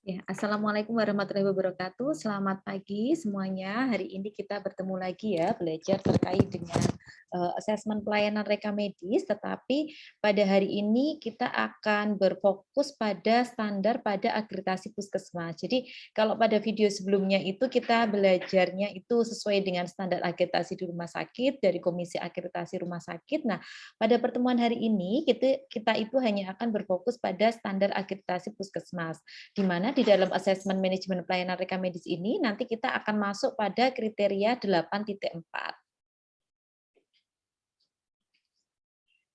Ya, Assalamualaikum warahmatullahi wabarakatuh. Selamat pagi semuanya. Hari ini kita bertemu lagi ya, belajar terkait dengan asesmen pelayanan reka medis, tetapi pada hari ini kita akan berfokus pada standar pada akreditasi puskesmas. Jadi kalau pada video sebelumnya itu kita belajarnya itu sesuai dengan standar akreditasi di rumah sakit dari Komisi Akreditasi Rumah Sakit. Nah, pada pertemuan hari ini kita itu hanya akan berfokus pada standar akreditasi puskesmas, di mana di dalam asesmen manajemen pelayanan reka medis ini nanti kita akan masuk pada kriteria 8.4.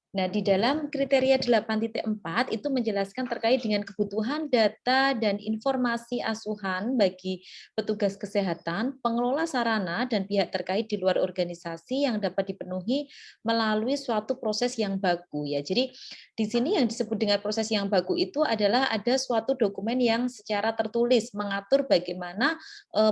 Nah, di dalam kriteria 8.4 itu menjelaskan terkait dengan kebutuhan data dan informasi asuhan bagi petugas kesehatan, pengelola sarana, dan pihak terkait di luar organisasi yang dapat dipenuhi melalui suatu proses yang baku. Ya, jadi di sini yang disebut dengan proses yang baku itu adalah ada suatu dokumen yang secara tertulis mengatur bagaimana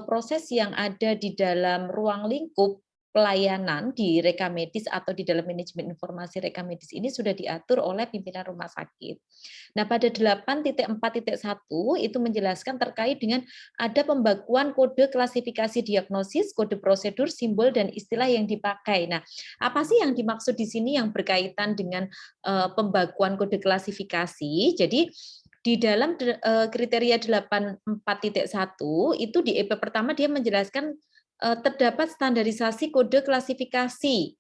proses yang ada di dalam ruang lingkup pelayanan di reka medis atau di dalam manajemen informasi reka medis ini sudah diatur oleh pimpinan rumah sakit. Nah, pada 8.4.1 itu menjelaskan terkait dengan ada pembakuan kode klasifikasi diagnosis, kode prosedur, simbol, dan istilah yang dipakai. Nah, apa sih yang dimaksud di sini yang berkaitan dengan pembakuan kode klasifikasi? Jadi, di dalam kriteria 8.4.1 itu di EP pertama dia menjelaskan terdapat standarisasi kode klasifikasi,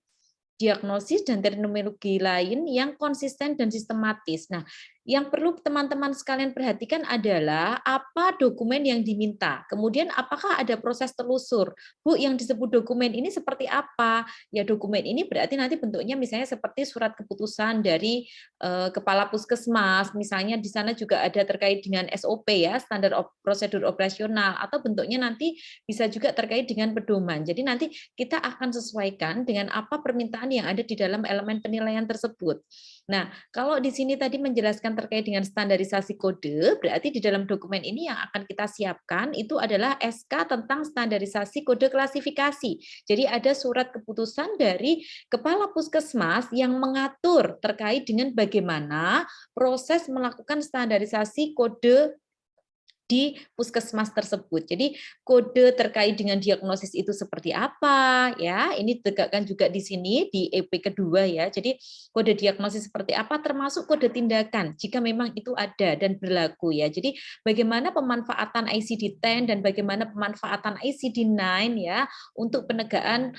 diagnosis dan terminologi lain yang konsisten dan sistematis. Nah, yang perlu teman-teman sekalian perhatikan adalah apa dokumen yang diminta. Kemudian apakah ada proses telusur? Bu, yang disebut dokumen ini seperti apa? Ya, dokumen ini berarti nanti bentuknya misalnya seperti surat keputusan dari kepala puskesmas, misalnya di sana juga ada terkait dengan SOP ya, standar prosedur operasional, atau bentuknya nanti bisa juga terkait dengan pedoman. Jadi nanti kita akan sesuaikan dengan apa permintaan yang ada di dalam elemen penilaian tersebut. Nah, kalau di sini tadi menjelaskan terkait dengan standarisasi kode, berarti di dalam dokumen ini yang akan kita siapkan itu adalah SK tentang standarisasi kode klasifikasi. Jadi ada surat keputusan dari kepala puskesmas yang mengatur terkait dengan bagaimana proses melakukan standarisasi kode di puskesmas tersebut. Jadi kode terkait dengan diagnosis itu seperti apa ya, ini ditegakkan juga di sini di EP kedua ya. Jadi kode diagnosis seperti apa termasuk kode tindakan jika memang itu ada dan berlaku ya. Jadi bagaimana pemanfaatan ICD-10 dan bagaimana pemanfaatan ICD-9 ya untuk penegakan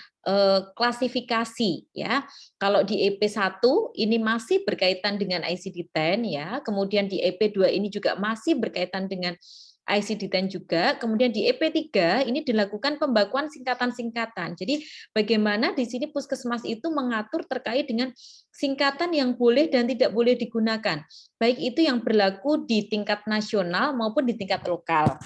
klasifikasi ya. Kalau di EP1 ini masih berkaitan dengan ICD-10 ya, kemudian di EP2 ini juga masih berkaitan dengan ICD-10 juga, kemudian di EP3 ini dilakukan pembakuan singkatan-singkatan. Jadi bagaimana di sini puskesmas itu mengatur terkait dengan singkatan yang boleh dan tidak boleh digunakan, baik itu yang berlaku di tingkat nasional maupun di tingkat lokal.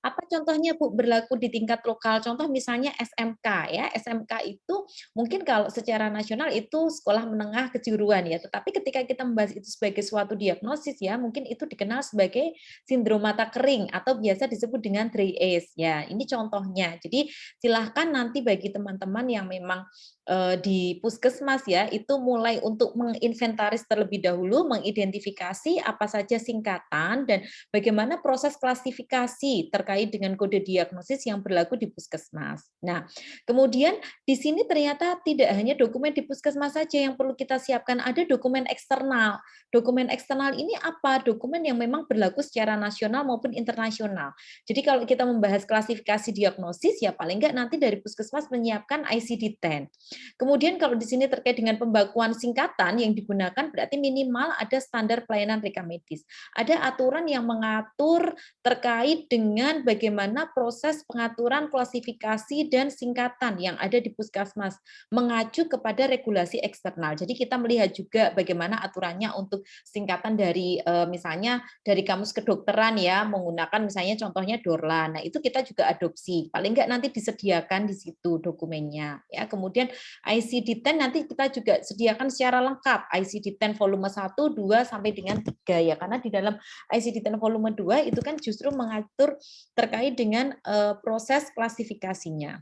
Apa contohnya Bu berlaku di tingkat lokal? Contoh misalnya SMK ya. SMK itu mungkin kalau secara nasional itu sekolah menengah kejuruan ya, tetapi ketika kita membahas itu sebagai suatu diagnosis ya, mungkin itu dikenal sebagai sindrom mata kering atau biasa disebut dengan dry eyes ya. Ini contohnya. Jadi silahkan nanti bagi teman-teman yang memang di puskesmas ya, itu mulai untuk menginventaris terlebih dahulu, mengidentifikasi apa saja singkatan dan bagaimana proses klasifikasi terkait dengan kode diagnosis yang berlaku di puskesmas. Nah, kemudian di sini ternyata tidak hanya dokumen di puskesmas saja yang perlu kita siapkan, ada dokumen eksternal. Dokumen eksternal ini apa? Dokumen yang memang berlaku secara nasional maupun internasional. Jadi kalau kita membahas klasifikasi diagnosis, ya paling enggak nanti dari puskesmas menyiapkan ICD-10. Kemudian kalau di sini terkait dengan pembakuan singkatan yang digunakan berarti minimal ada standar pelayanan reka medis. Ada aturan yang mengatur terkait dengan bagaimana proses pengaturan klasifikasi dan singkatan yang ada di puskesmas mengacu kepada regulasi eksternal. Jadi kita melihat juga bagaimana aturannya untuk singkatan dari misalnya dari kamus kedokteran ya menggunakan misalnya contohnya Dorlan. Nah, itu kita juga adopsi. Paling enggak nanti disediakan di situ dokumennya ya. Kemudian ICD-10 nanti kita juga sediakan secara lengkap ICD-10 volume 1, 2 sampai dengan 3 ya. Karena di dalam ICD-10 volume 2 itu kan justru mengatur terkait dengan proses klasifikasinya.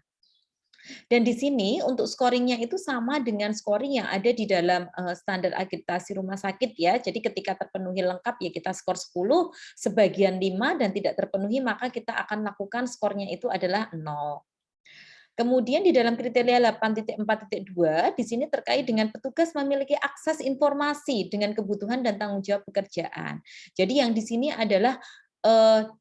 Dan di sini untuk scoringnya itu sama dengan scoring yang ada di dalam standar akreditasi rumah sakit ya. Jadi ketika terpenuhi lengkap ya kita skor 10, sebagian 5 dan tidak terpenuhi maka kita akan lakukan skornya itu adalah 0. Kemudian di dalam kriteria 8.4.2 di sini terkait dengan petugas memiliki akses informasi dengan kebutuhan dan tanggung jawab pekerjaan. Jadi yang di sini adalah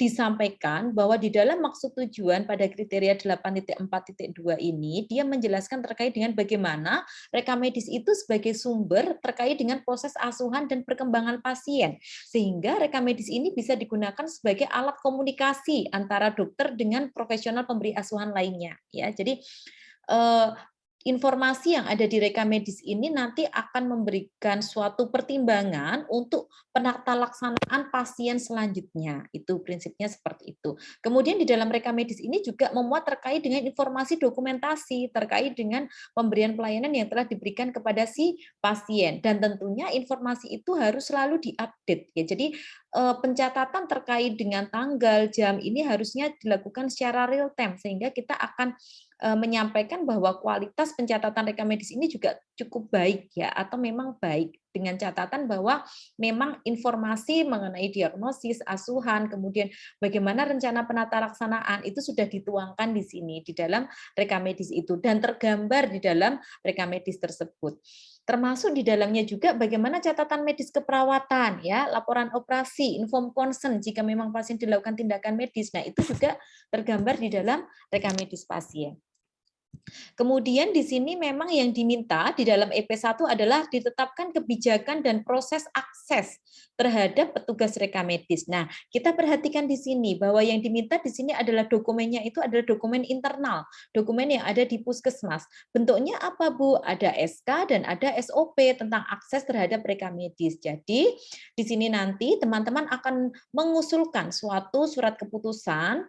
disampaikan bahwa di dalam maksud tujuan pada kriteria 8.4.2 ini dia menjelaskan terkait dengan bagaimana rekam medis itu sebagai sumber terkait dengan proses asuhan dan perkembangan pasien, sehingga rekam medis ini bisa digunakan sebagai alat komunikasi antara dokter dengan profesional pemberi asuhan lainnya ya. Jadi informasi yang ada di rekam medis ini nanti akan memberikan suatu pertimbangan untuk penata laksanaan pasien selanjutnya. Itu prinsipnya seperti itu. Kemudian di dalam rekam medis ini juga memuat terkait dengan informasi dokumentasi terkait dengan pemberian pelayanan yang telah diberikan kepada si pasien, dan tentunya informasi itu harus selalu diupdate ya. Jadi pencatatan terkait dengan tanggal, jam ini harusnya dilakukan secara real time sehingga kita akan menyampaikan bahwa kualitas pencatatan rekam medis ini juga cukup baik ya, atau memang baik dengan catatan bahwa memang informasi mengenai diagnosis, asuhan, kemudian bagaimana rencana penata laksanaan itu sudah dituangkan di sini di dalam rekam medis itu dan tergambar di dalam rekam medis tersebut. Termasuk di dalamnya juga bagaimana catatan medis keperawatan ya, laporan operasi, inform consent jika memang pasien dilakukan tindakan medis. Nah, itu juga tergambar di dalam rekam medis pasien. Kemudian di sini memang yang diminta di dalam EP1 adalah ditetapkan kebijakan dan proses akses terhadap petugas rekam medis. Nah, kita perhatikan di sini bahwa yang diminta di sini adalah dokumennya itu adalah dokumen internal, dokumen yang ada di puskesmas. Bentuknya apa, Bu? Ada SK dan ada SOP tentang akses terhadap rekam medis. Jadi, di sini nanti teman-teman akan mengusulkan suatu surat keputusan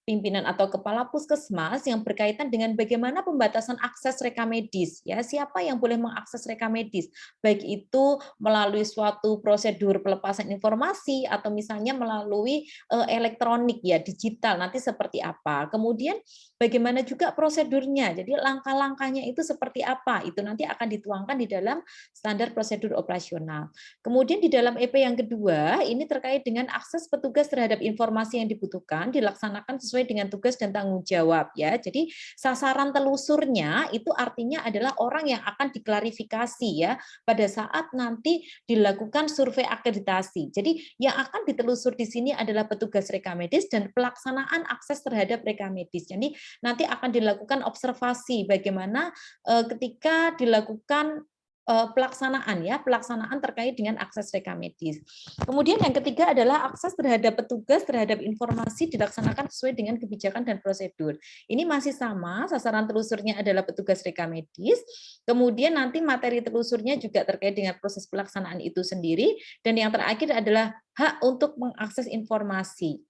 pimpinan atau kepala puskesmas yang berkaitan dengan bagaimana pembatasan akses rekam medis ya, siapa yang boleh mengakses rekam medis baik itu melalui suatu prosedur pelepasan informasi atau misalnya melalui elektronik ya, digital nanti seperti apa, kemudian bagaimana juga prosedurnya, jadi langkah-langkahnya itu seperti apa, itu nanti akan dituangkan di dalam standar prosedur operasional. Kemudian di dalam EP yang kedua ini terkait dengan akses petugas terhadap informasi yang dibutuhkan dilaksanakan sesuai dengan tugas dan tanggung jawab ya. Jadi sasaran telusurnya itu artinya adalah orang yang akan diklarifikasi ya pada saat nanti dilakukan survei akreditasi. Jadi yang akan ditelusur di sini adalah petugas rekam medis dan pelaksanaan akses terhadap rekam medis. Jadi nanti akan dilakukan observasi bagaimana ketika dilakukan pelaksanaan terkait dengan akses rekam medis. Kemudian yang ketiga adalah akses terhadap petugas terhadap informasi dilaksanakan sesuai dengan kebijakan dan prosedur. Ini masih sama, sasaran telusurnya adalah petugas rekam medis. Kemudian nanti materi telusurnya juga terkait dengan proses pelaksanaan itu sendiri, dan yang terakhir adalah hak untuk mengakses informasi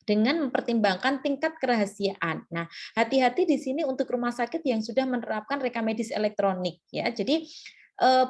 dengan mempertimbangkan tingkat kerahasiaan. Nah, hati-hati di sini untuk rumah sakit yang sudah menerapkan rekam medis elektronik ya. Jadi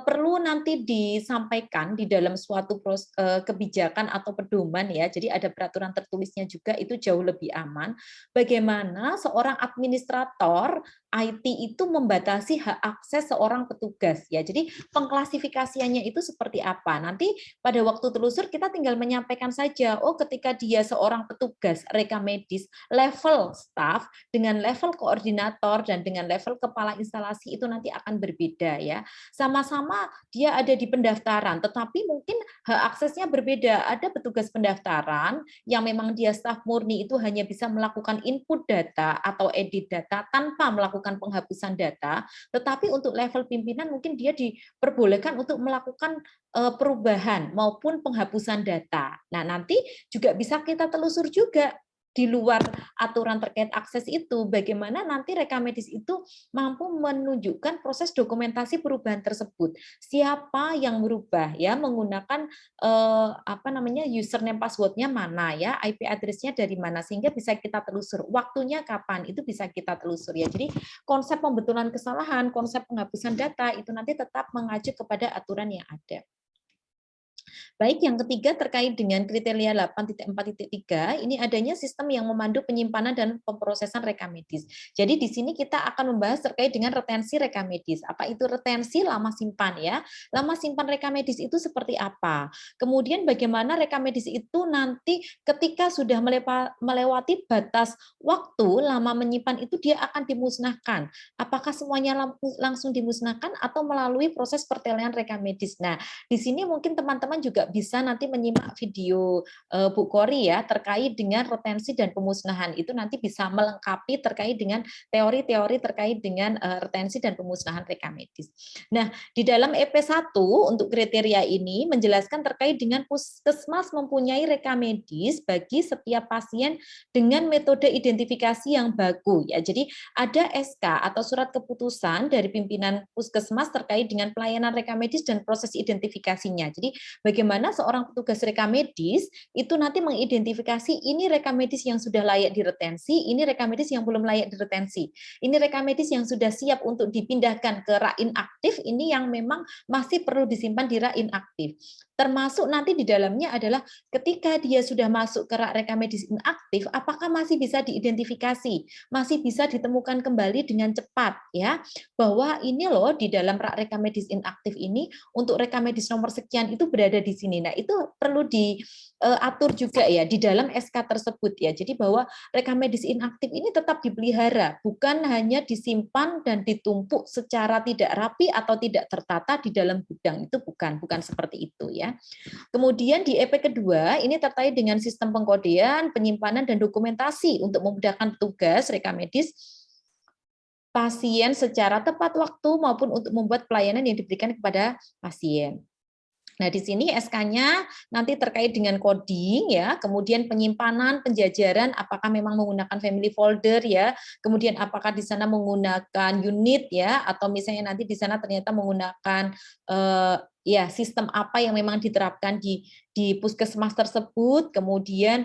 perlu nanti disampaikan di dalam suatu kebijakan atau pedoman ya. Jadi ada peraturan tertulisnya juga, itu jauh lebih aman. Bagaimana seorang administrator IT itu membatasi hak akses seorang petugas ya. Jadi pengklasifikasiannya itu seperti apa? Nanti pada waktu telusur kita tinggal menyampaikan saja, oh ketika dia seorang petugas rekam medis level staff dengan level koordinator dan dengan level kepala instalasi itu nanti akan berbeda ya. Sama-sama dia ada di pendaftaran, tetapi mungkin hak aksesnya berbeda. Ada petugas pendaftaran yang memang dia staf murni itu hanya bisa melakukan input data atau edit data tanpa melakukan penghapusan data, tetapi untuk level pimpinan mungkin dia diperbolehkan untuk melakukan perubahan maupun penghapusan data. Nah, nanti juga bisa kita telusur juga di luar aturan terkait akses itu, bagaimana nanti rekam medis itu mampu menunjukkan proses dokumentasi perubahan tersebut. Siapa yang merubah ya, menggunakan username password-nya mana ya, IP address-nya dari mana, sehingga bisa kita telusur. Waktunya kapan itu bisa kita telusur ya. Jadi konsep pembetulan kesalahan, konsep penghapusan data itu nanti tetap mengacu kepada aturan yang ada. Baik, yang ketiga terkait dengan kriteria 8.4.3, ini adanya sistem yang memandu penyimpanan dan pemrosesan rekam medis. Jadi di sini kita akan membahas terkait dengan retensi rekam medis. Apa itu retensi? Lama simpan ya. Lama simpan rekam medis itu seperti apa? Kemudian bagaimana rekam medis itu nanti ketika sudah melewati batas waktu lama menyimpan itu dia akan dimusnahkan. Apakah semuanya langsung dimusnahkan atau melalui proses pertelian rekam medis? Nah, di sini mungkin teman-teman juga bisa nanti menyimak video Bu Kori ya terkait dengan retensi dan pemusnahan. Itu nanti bisa melengkapi terkait dengan teori-teori terkait dengan retensi dan pemusnahan rekam medis. Nah, di dalam EP1 untuk kriteria ini menjelaskan terkait dengan puskesmas mempunyai rekam medis bagi setiap pasien dengan metode identifikasi yang baku ya. Jadi ada SK atau surat keputusan dari pimpinan puskesmas terkait dengan pelayanan rekam medis dan proses identifikasinya. Jadi bagaimana seorang petugas rekam medis itu nanti mengidentifikasi ini rekam medis yang sudah layak diretensi, ini rekam medis yang belum layak diretensi. Ini rekam medis yang sudah siap untuk dipindahkan ke rak inaktif, ini yang memang masih perlu disimpan di rak inaktif. Termasuk nanti di dalamnya adalah ketika dia sudah masuk ke rak rekam medis inaktif, apakah masih bisa diidentifikasi, masih bisa ditemukan kembali dengan cepat ya, bahwa ini loh di dalam rak rekam medis inaktif ini untuk rekam medis nomor sekian itu berada di sini. Nah, itu perlu diatur juga ya di dalam SK tersebut ya. Jadi bahwa rekam medis inaktif ini tetap dipelihara, bukan hanya disimpan dan ditumpuk secara tidak rapi atau tidak tertata di dalam gudang. Itu bukan seperti itu ya. Kemudian di EP kedua ini terkait dengan sistem pengkodean, penyimpanan dan dokumentasi untuk memudahkan petugas rekam medis pasien secara tepat waktu maupun untuk membuat pelayanan yang diberikan kepada pasien. Nah, di sini SK-nya nanti terkait dengan coding ya, kemudian penyimpanan, penjajaran apakah memang menggunakan family folder ya, kemudian apakah di sana menggunakan unit ya, atau misalnya nanti di sana ternyata menggunakan ya sistem apa yang memang diterapkan di puskesmas tersebut, kemudian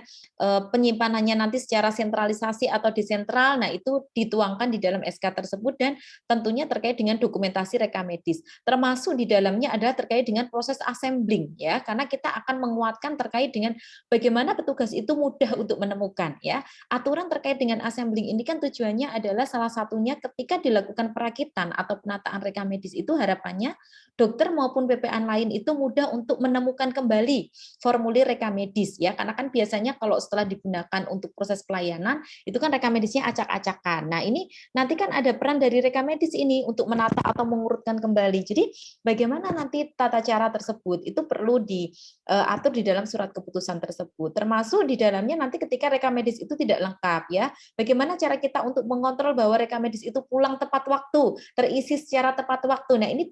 penyimpanannya nanti secara sentralisasi atau desentral, nah itu dituangkan di dalam SK tersebut dan tentunya terkait dengan dokumentasi rekam medis. Termasuk di dalamnya adalah terkait dengan proses assembling ya, karena kita akan menguatkan terkait dengan bagaimana petugas itu mudah untuk menemukan ya. Aturan terkait dengan assembling ini kan tujuannya adalah salah satunya ketika dilakukan perakitan atau penataan rekam medis itu harapannya dokter maupun PPN lain itu mudah untuk menemukan kembali formulir rekam medis ya, karena kan biasanya kalau setelah digunakan untuk proses pelayanan itu kan rekam medisnya acak-acakan. Nah, ini nanti kan ada peran dari rekam medis ini untuk menata atau mengurutkan kembali. Jadi bagaimana nanti tata cara tersebut itu perlu diatur di dalam surat keputusan tersebut. Termasuk di dalamnya nanti ketika rekam medis itu tidak lengkap ya, bagaimana cara kita untuk mengontrol bahwa rekam medis itu pulang tepat waktu, terisi secara tepat waktu. Nah, ini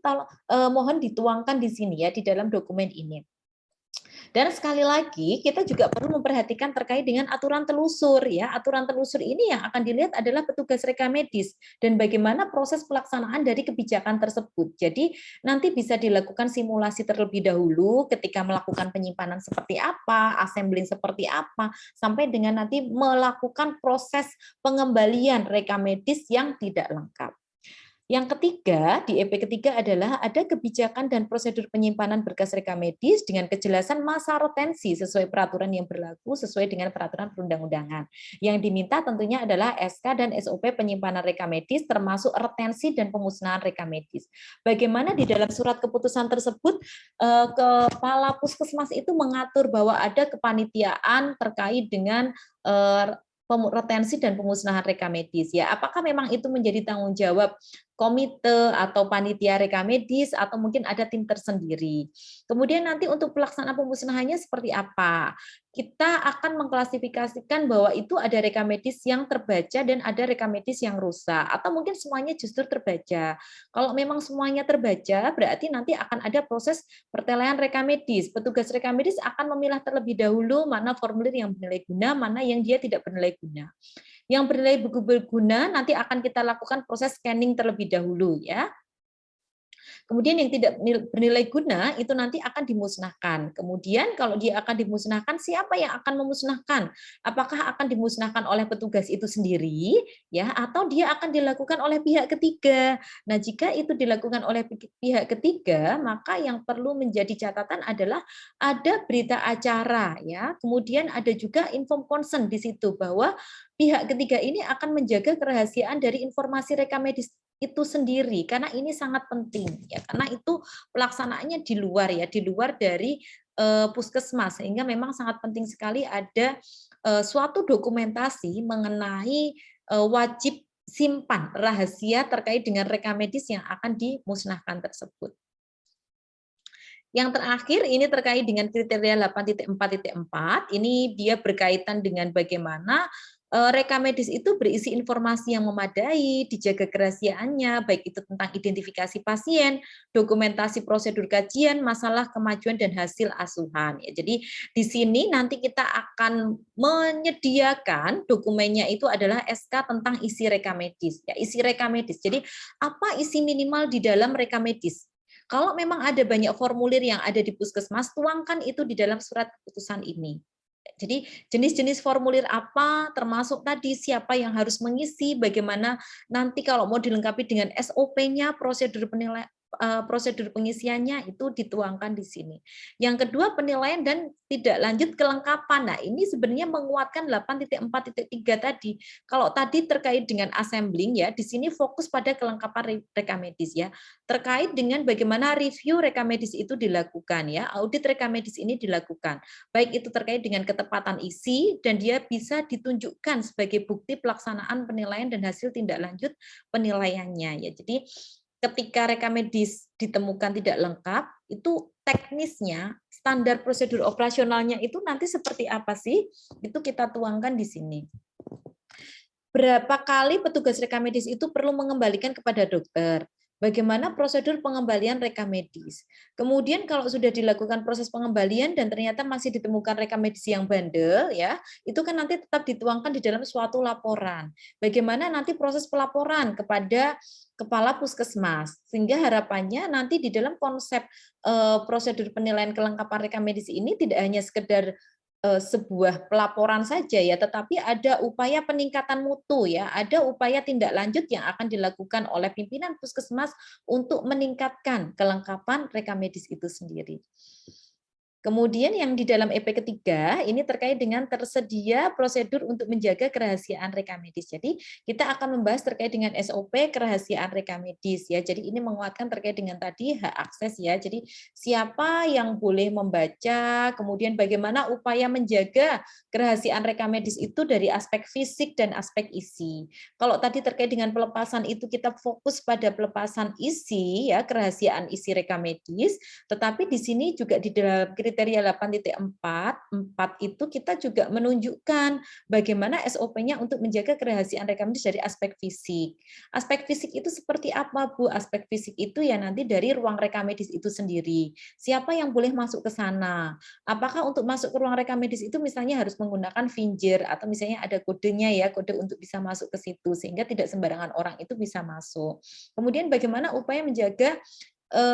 mohon dituangkan di sini ya di dalam dokumen ini. Dan sekali lagi kita juga perlu memperhatikan terkait dengan aturan telusur ya. Aturan telusur ini yang akan dilihat adalah petugas rekam medis dan bagaimana proses pelaksanaan dari kebijakan tersebut. Jadi nanti bisa dilakukan simulasi terlebih dahulu ketika melakukan penyimpanan seperti apa, assembling seperti apa, sampai dengan nanti melakukan proses pengembalian rekam medis yang tidak lengkap. Yang ketiga, di EP ketiga adalah ada kebijakan dan prosedur penyimpanan berkas rekam medis dengan kejelasan masa retensi sesuai peraturan yang berlaku sesuai dengan peraturan perundang-undangan. Yang diminta tentunya adalah SK dan SOP penyimpanan rekam medis termasuk retensi dan pemusnahan rekam medis. Bagaimana di dalam surat keputusan tersebut kepala puskesmas itu mengatur bahwa ada kepanitiaan terkait dengan retensi dan pemusnahan rekam medis ya. Apakah memang itu menjadi tanggung jawab komite atau panitia rekam medis atau mungkin ada tim tersendiri. Kemudian nanti untuk pelaksanaan pemusnahannya seperti apa? Kita akan mengklasifikasikan bahwa itu ada rekam medis yang terbaca dan ada rekam medis yang rusak atau mungkin semuanya justru terbaca. Kalau memang semuanya terbaca berarti nanti akan ada proses pertelian rekam medis. Petugas rekam medis akan memilah terlebih dahulu mana formulir yang bernilai guna, mana yang dia tidak bernilai guna. Yang bernilai berguna nanti akan kita lakukan proses scanning terlebih dahulu ya. Kemudian yang tidak bernilai guna itu nanti akan dimusnahkan. Kemudian kalau dia akan dimusnahkan, siapa yang akan memusnahkan? Apakah akan dimusnahkan oleh petugas itu sendiri, ya, atau dia akan dilakukan oleh pihak ketiga? Nah, jika itu dilakukan oleh pihak ketiga, maka yang perlu menjadi catatan adalah ada berita acara, ya. Kemudian ada juga inform consent di situ bahwa pihak ketiga ini akan menjaga kerahasiaan dari informasi rekam medis itu sendiri, karena ini sangat penting, ya, karena itu pelaksanaannya di luar, ya, di luar dari puskesmas, sehingga memang sangat penting sekali ada suatu dokumentasi mengenai wajib simpan rahasia terkait dengan rekam medis yang akan dimusnahkan tersebut. Yang terakhir ini terkait dengan kriteria 8.4.4, ini dia berkaitan dengan bagaimana rekam medis itu berisi informasi yang memadai, dijaga kerahasiaannya, baik itu tentang identifikasi pasien, dokumentasi prosedur kajian, masalah kemajuan dan hasil asuhan. Ya, jadi di sini nanti kita akan menyediakan dokumennya itu adalah SK tentang isi rekam medis. Ya, isi rekam medis. Jadi apa isi minimal di dalam rekam medis? Kalau memang ada banyak formulir yang ada di puskesmas, tuangkan itu di dalam surat keputusan ini. Jadi jenis-jenis formulir apa, termasuk tadi siapa yang harus mengisi, bagaimana nanti kalau mau dilengkapi dengan SOP-nya, prosedur pengisiannya itu dituangkan di sini. Yang kedua, penilaian dan tidak lanjut kelengkapan. Nah, ini sebenarnya menguatkan 8.4.3 tadi. Kalau tadi terkait dengan assembling, ya, di sini fokus pada kelengkapan rekam medis, ya. Terkait dengan bagaimana review rekam medis itu dilakukan, ya. Audit rekam medis ini dilakukan. Baik itu terkait dengan ketepatan isi dan dia bisa ditunjukkan sebagai bukti pelaksanaan penilaian dan hasil tindak lanjut penilaiannya, ya. Jadi ketika rekam medis ditemukan tidak lengkap, itu teknisnya, standar prosedur operasionalnya itu nanti seperti apa sih? Itu kita tuangkan di sini. Berapa kali petugas rekam medis itu perlu mengembalikan kepada dokter? Bagaimana prosedur pengembalian rekam medis? Kemudian kalau sudah dilakukan proses pengembalian dan ternyata masih ditemukan rekam medis yang bandel, ya, itu kan nanti tetap dituangkan di dalam suatu laporan. Bagaimana nanti proses pelaporan kepada kepala puskesmas, sehingga harapannya nanti di dalam konsep prosedur penilaian kelengkapan rekam medis ini tidak hanya sekedar sebuah pelaporan saja, ya, tetapi ada upaya peningkatan mutu, ya, ada upaya tindak lanjut yang akan dilakukan oleh pimpinan puskesmas untuk meningkatkan kelengkapan rekam medis itu sendiri. Kemudian yang di dalam EP ketiga ini terkait dengan tersedia prosedur untuk menjaga kerahasiaan rekam medis. Jadi kita akan membahas terkait dengan SOP kerahasiaan rekam medis, ya. Jadi ini menguatkan terkait dengan tadi hak akses, ya. Jadi siapa yang boleh membaca, kemudian bagaimana upaya menjaga kerahasiaan rekam medis itu dari aspek fisik dan aspek isi. Kalau tadi terkait dengan pelepasan itu kita fokus pada pelepasan isi, ya, kerahasiaan isi rekam medis, tetapi di sini juga di dalam kriteria 8.4 itu kita juga menunjukkan bagaimana SOP-nya untuk menjaga kerahasiaan rekam medis dari aspek fisik. Aspek fisik itu seperti apa, Bu? Aspek fisik itu ya nanti dari ruang rekam medis itu sendiri. Siapa yang boleh masuk ke sana? Apakah untuk masuk ke ruang rekam medis itu misalnya harus menggunakan finger atau misalnya ada kodenya, ya, kode untuk bisa masuk ke situ sehingga tidak sembarangan orang itu bisa masuk. Kemudian bagaimana upaya menjaga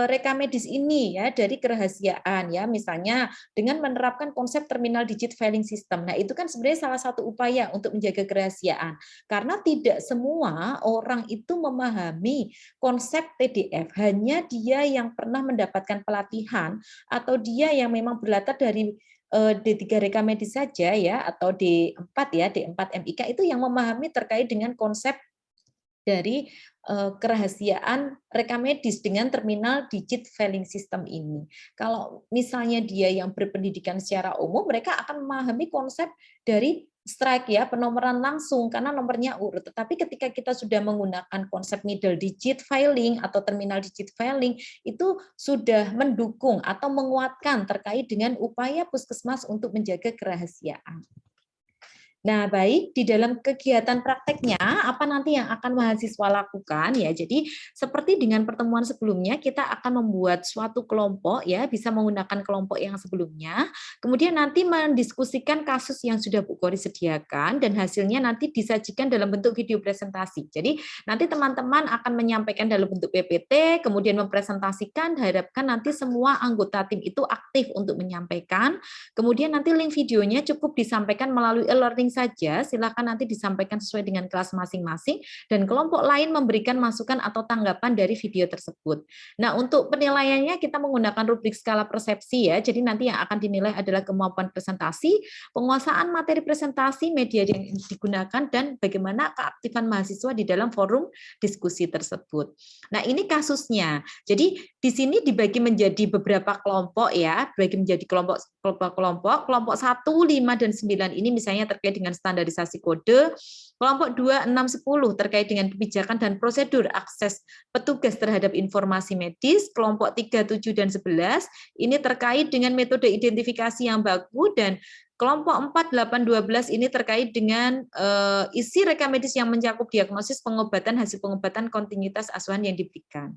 rekam medis ini, ya, dari kerahasiaan, ya, misalnya dengan menerapkan konsep terminal digit filing system. Nah, itu kan sebenarnya salah satu upaya untuk menjaga kerahasiaan karena tidak semua orang itu memahami konsep TDF, hanya dia yang pernah mendapatkan pelatihan atau dia yang memang berlatar dari D3 rekam medis saja, ya, atau D4, ya, D4 MIK itu yang memahami terkait dengan konsep dari kerahasiaan rekam medis dengan terminal digit filing system ini. Kalau misalnya dia yang berpendidikan secara umum, mereka akan memahami konsep dari strike, ya, penomoran langsung karena nomornya urut. Tetapi ketika kita sudah menggunakan konsep middle digit filing atau terminal digit filing, itu sudah mendukung atau menguatkan terkait dengan upaya puskesmas untuk menjaga kerahasiaan. Nah, baik, di dalam kegiatan prakteknya, apa nanti yang akan mahasiswa lakukan ya? Jadi, seperti dengan pertemuan sebelumnya, kita akan membuat suatu kelompok ya, bisa menggunakan kelompok yang sebelumnya, kemudian nanti mendiskusikan kasus yang sudah Bu Kori sediakan, dan hasilnya nanti disajikan dalam bentuk video presentasi. Jadi, nanti teman-teman akan menyampaikan dalam bentuk PPT, kemudian mempresentasikan, diharapkan nanti semua anggota tim itu aktif untuk menyampaikan, kemudian nanti link videonya cukup disampaikan melalui e-learning saja, silakan nanti disampaikan sesuai dengan kelas masing-masing, dan kelompok lain memberikan masukan atau tanggapan dari video tersebut. Nah, untuk penilaiannya kita menggunakan rubrik skala persepsi ya, jadi nanti yang akan dinilai adalah kemampuan presentasi, penguasaan materi presentasi, media yang digunakan, dan bagaimana keaktifan mahasiswa di dalam forum diskusi tersebut. Nah, ini kasusnya. Jadi, di sini dibagi menjadi beberapa kelompok ya, dibagi menjadi kelompok 1, 5, dan 9 ini misalnya terkait dengan standarisasi kode, kelompok 2, 6, 10 terkait dengan kebijakan dan prosedur akses petugas terhadap informasi medis, kelompok 3, 7, dan 11 ini terkait dengan metode identifikasi yang baku, dan kelompok 4, 8, 12 ini terkait dengan isi rekam medis yang mencakup diagnosis pengobatan, hasil pengobatan, kontinuitas asuhan yang diberikan.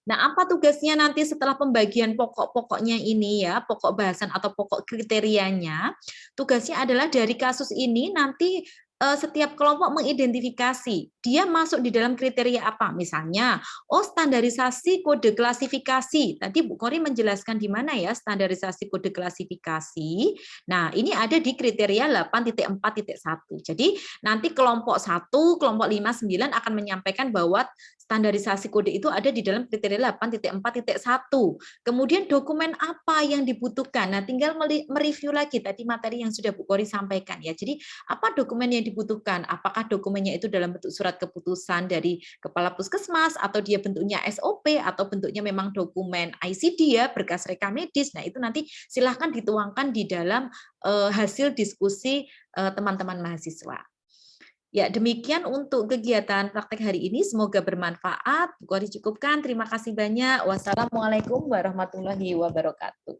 Nah, apa tugasnya nanti setelah pembagian pokok-pokoknya ini ya, pokok bahasan atau pokok kriterianya? Tugasnya adalah dari kasus ini nanti setiap kelompok mengidentifikasi dia masuk di dalam kriteria apa. Misalnya, oh standarisasi kode klasifikasi. Tadi Bu Kori menjelaskan di mana ya standarisasi kode klasifikasi. Nah, ini ada di kriteria 8.4.1. Jadi, nanti kelompok 1, kelompok 5, 9 akan menyampaikan bahwa standarisasi kode itu ada di dalam kriteria 8.4.1. Kemudian dokumen apa yang dibutuhkan? Nah, tinggal mereview lagi tadi materi yang sudah Bu Kori sampaikan ya. Jadi, apa dokumen yang dibutuhkan? Apakah dokumennya itu dalam bentuk surat keputusan dari kepala puskesmas, atau dia bentuknya SOP, atau bentuknya memang dokumen ICD ya, berkas rekam medis. Nah, itu nanti silahkan dituangkan di dalam hasil diskusi teman-teman mahasiswa. Ya, demikian untuk kegiatan praktek hari ini. Semoga bermanfaat. Bu Kori cukupkan. Terima kasih banyak. Wassalamualaikum warahmatullahi wabarakatuh.